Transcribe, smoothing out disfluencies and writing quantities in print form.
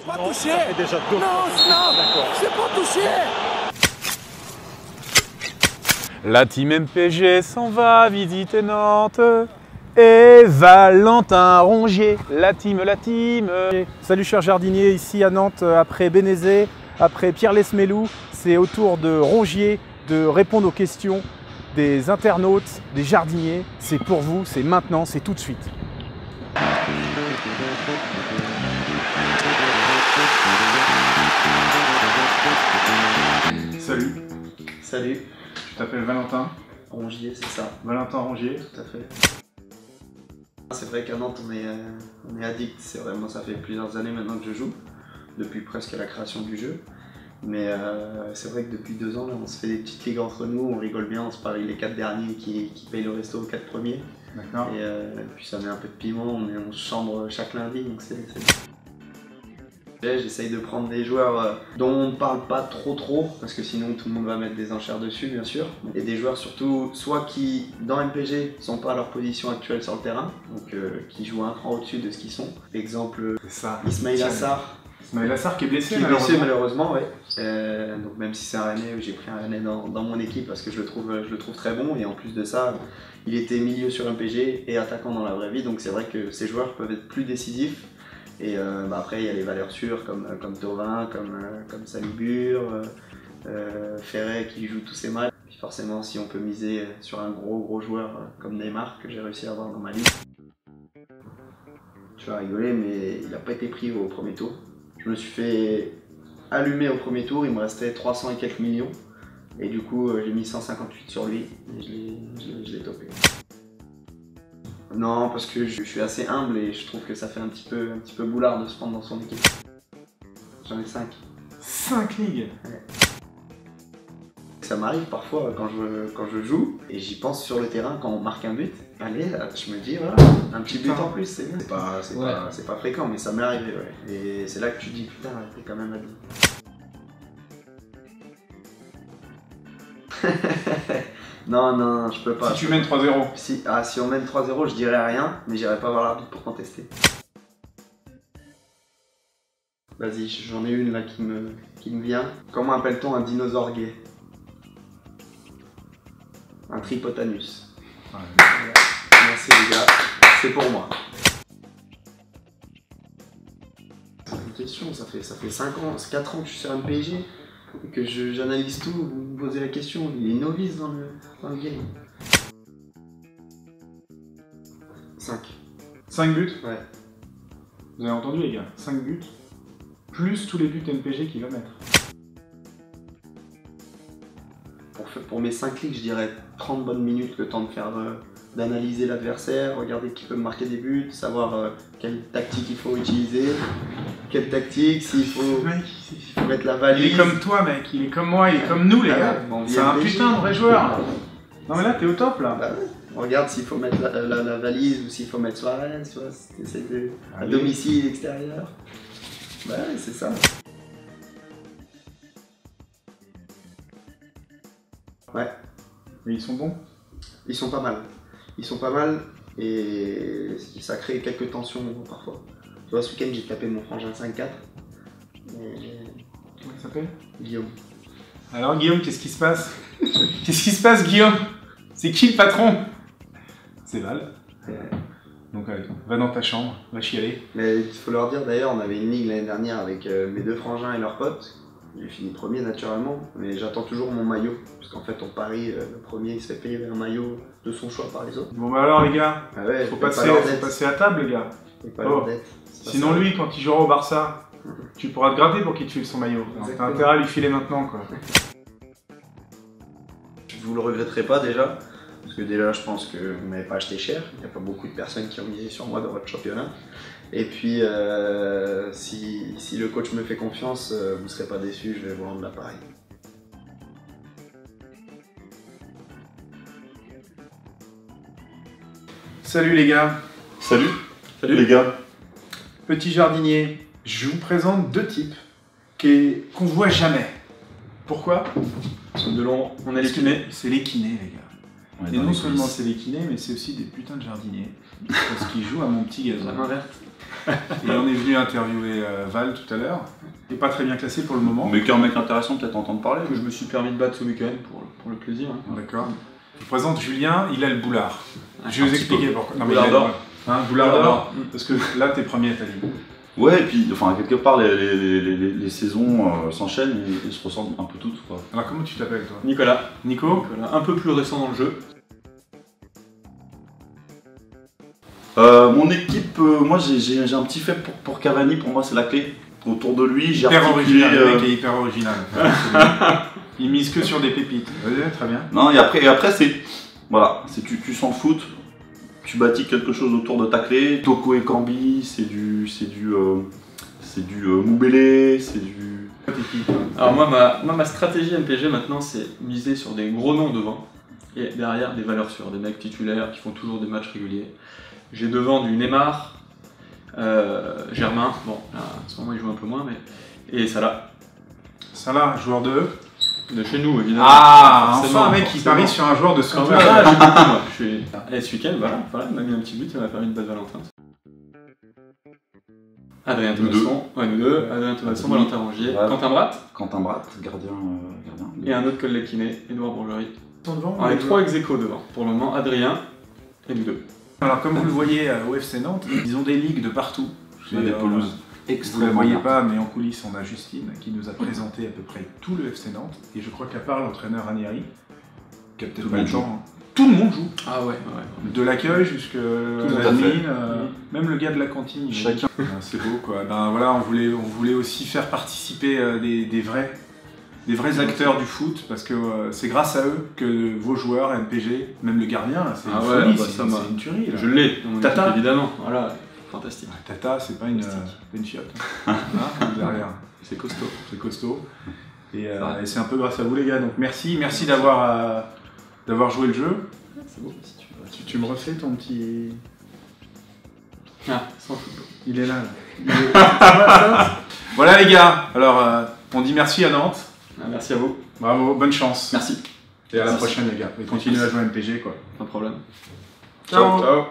C'est pas touché. Ça fait déjà deux Non, non, c'est pas touché. La team MPG s'en va visiter Nantes et Valentin Rongier, la team. Salut chers jardiniers, ici à Nantes, après Bénézet, après Pierre Lesmelou, c'est au tour de Rongier de répondre aux questions des internautes, des jardiniers. C'est pour vous, c'est maintenant, c'est tout de suite. Salut. Salut. Tu t'appelles Valentin Rongier, c'est ça. Valentin Rongier. Tout à fait. C'est vrai qu'à Nantes, on est addict. C'est vrai, moi, ça fait plusieurs années maintenant que je joue, depuis presque la création du jeu. Mais c'est vrai que depuis 2 ans, là, on se fait des petites ligues entre nous, on rigole bien, on se parie les 4 derniers qui payent le resto aux 4 premiers. D'accord. Et puis ça met un peu de piment, on se chambre chaque lundi, donc c'est J'essaye de prendre des joueurs dont on ne parle pas trop, parce que sinon tout le monde va mettre des enchères dessus, bien sûr. Et des joueurs surtout, soit qui, dans MPG, sont pas à leur position actuelle sur le terrain, donc qui jouent un cran au-dessus de ce qu'ils sont. Exemple, Ismail Assar. Ismail Assar qui est blessé, malheureusement, ouais. Donc même si c'est un Rennais, j'ai pris un Rennais dans mon équipe parce que je le trouve très bon, et en plus de ça, il était milieu sur MPG et attaquant dans la vraie vie, donc c'est vrai que ces joueurs peuvent être plus décisifs. Et après il y a les valeurs sûres comme Thauvin, comme Salibur, Ferret qui joue tous ses matchs. Puis forcément si on peut miser sur un gros joueur comme Neymar que j'ai réussi à avoir dans ma liste. Tu vas rigoler mais il n'a pas été pris au premier tour. Je me suis fait allumer au premier tour, il me restait 300 et quelques millions. Et du coup j'ai mis 158 sur lui et je l'ai topé. Non, parce que je suis assez humble et je trouve que ça fait un petit peu boulard de se prendre dans son équipe. J'en ai 5. 5 ligues? Ouais. Ça m'arrive parfois quand je joue et j'y pense sur le terrain quand on marque un but. Allez, là, je me dis voilà, un petit but en plus, c'est bien. C'est pas fréquent, mais ça m'est arrivé, ouais. Et c'est là que tu te dis putain, t'es quand même addict. Non, je peux pas. Si tu mènes 3-0. Si on mène 3-0, je dirais rien, mais j'irai pas voir l'arbitre pour contester. Vas-y, j'en ai une là qui me vient. Comment appelle-t-on un dinosaure gay? Un tripotanus. Ouais. Merci les gars, c'est pour moi. C'est une question, ça fait 5 ans, 4 ans que je suis sur MPG. Et que j'analyse tout, vous me posez la question, il est novice dans le game. 5. 5 buts? Ouais. Vous avez entendu les gars, 5 buts, plus tous les buts MPG qu'il va mettre. Pour mes 5 clics, je dirais 30 bonnes minutes, le temps de faire d'analyser l'adversaire, regarder qui peut me marquer des buts, savoir quelle tactique il faut utiliser, quelle tactique, s'il faut mettre la valise. Il est comme toi mec, il est comme moi, il est comme nous les gars. Bon, c'est un putain de vrai joueur. Non mais là t'es au top là. Bah ouais. On regarde s'il faut mettre la valise ou s'il faut mettre Suarez, tu vois, à domicile, extérieur. Bah ouais, c'est ça. Ouais. Mais ils sont bons? Ils sont pas mal. Ils sont pas mal et ça crée quelques tensions parfois. Tu vois, ce week-end j'ai tapé mon frangin 5-4. Comment il s'appelle? Guillaume. Alors Guillaume, qu'est-ce qui se passe? Qu'est-ce qui se passe Guillaume? C'est qui le patron? C'est Val. Donc allez, va dans ta chambre, va chialer. Mais il faut leur dire d'ailleurs, on avait une ligue l'année dernière avec mes 2 frangins et leurs potes. J'ai fini premier naturellement, mais j'attends toujours mon maillot. Parce qu'en fait on parie, le premier il se fait payer un maillot de son choix par les autres. Bon bah alors les gars, ah ouais, faut passer à table les gars. Oh. Sinon lui, quand il jouera au Barça, tu pourras te gratter pour qu'il te file son maillot. T'as intérêt à lui filer maintenant quoi. Vous le regretterez pas déjà, parce que déjà je pense que vous m'avez pas acheté cher, il n'y a pas beaucoup de personnes qui ont misé sur moi dans votre championnat. Et puis si le coach me fait confiance, vous ne serez pas déçus, je vais vous rendre l'appareil. Salut les gars. Salut les gars. Petit jardinier, je vous présente 2 types qu'on voit jamais. Pourquoi? De long, on est les kinés. C'est les kinés les gars. Ouais, Et dans non les seulement coulisses. c'est des kinés, mais c'est aussi des putains de jardiniers. Parce qu'ils jouent à mon petit gazon. La main verte. Et on est venu interviewer Val tout à l'heure. Il n'est pas très bien classé pour le moment. Mais qu'un mec intéressant peut-être entendre parler. Que je me suis permis de battre ce week-end pour le plaisir. Hein. D'accord. Je vous présente Julien, il a le boulard. Je vais vous petit expliquer pourquoi. Non, Boulard il a- d'or. Hein, boulard Boulard d'or. d'or. Parce que là, t'es premier à ta ligne. Ouais, et puis enfin, quelque part, les saisons s'enchaînent et se ressemblent un peu toutes. Quoi. Alors, comment tu t'appelles, toi? Nicolas. Nico? Un peu plus récent dans le jeu. Mon équipe, moi j'ai un petit fait pour Cavani, pour moi c'est la clé. Autour de lui, j'ai Hyper articulé... original, le mec est hyper original. Il mise que sur des pépites. Ouais, très bien. Non, et après c'est... Voilà, tu sens le foot, tu bâtis quelque chose autour de ta clé. Toko et Cambi, c'est du Moubélé, c'est du... Alors moi, ma stratégie MPG maintenant, c'est miser sur des gros noms devant et derrière des valeurs sûres, des mecs titulaires qui font toujours des matchs réguliers. J'ai devant du Neymar, Germain, bon là, en ce moment il joue un peu moins, mais et Salah, Salah, joueur de... de chez nous évidemment. Ah, Forcément, enfin un mec qui forcément. parie sur un joueur de son Quand club. même, là, j'ai beaucoup, moi. Et ce week-end, voilà, il m'a mis un petit but, il m'a permis de battre Valentin. Adrien Nous Thomasson, ouais, nous deux, Adrien Thomasson, Valentin Rongier, Ouais. Quentin Bratt, Quentin Bratt, gardien. et un autre collègue kiné, Edouard Bourgerie. Devant, On est 3 ex-aequo devant, pour le moment, Adrien et nous deux. Alors comme vous le voyez au FC Nantes, ils ont des ligues de partout. On a des pelouses Vous ne extrêmement la voyez vertes. pas, mais en coulisses, on a Justine qui nous a présenté à peu près tout le FC Nantes. Et je crois qu'à part l'entraîneur Ranieri, qui a peut-être Tout pas le le monde temps, tout le monde joue. Ah ouais. De l'accueil jusqu'à à l'admin, fait. même le gars de la cantine. il- Chacun. C'est beau quoi. Ben voilà, on voulait aussi faire participer des vrais acteurs du foot parce que c'est grâce à eux que vos joueurs, MPG, même le gardien, c'est Ah une ouais, folie, bah c'est ça m'a- une tuerie. Là. Je l'ai, dans mon Tata. équipe, évidemment. Voilà, fantastique. Tata, c'est pas une chiotte. Hein, derrière. C'est costaud. C'est costaud. Et, vrai. et c'est un peu grâce à vous les gars. Donc merci d'avoir joué le jeu. C'est beau, si tu veux. Tu me refais ton petit... Ah, sans football. Il est là. Voilà les gars. Alors on dit merci à Nantes. Ah, merci à vous. Bravo, bonne chance. Merci. Et à la Merci. prochaine les gars. Et continuez à jouer à MPG quoi. Pas de problème. Ciao. Ciao.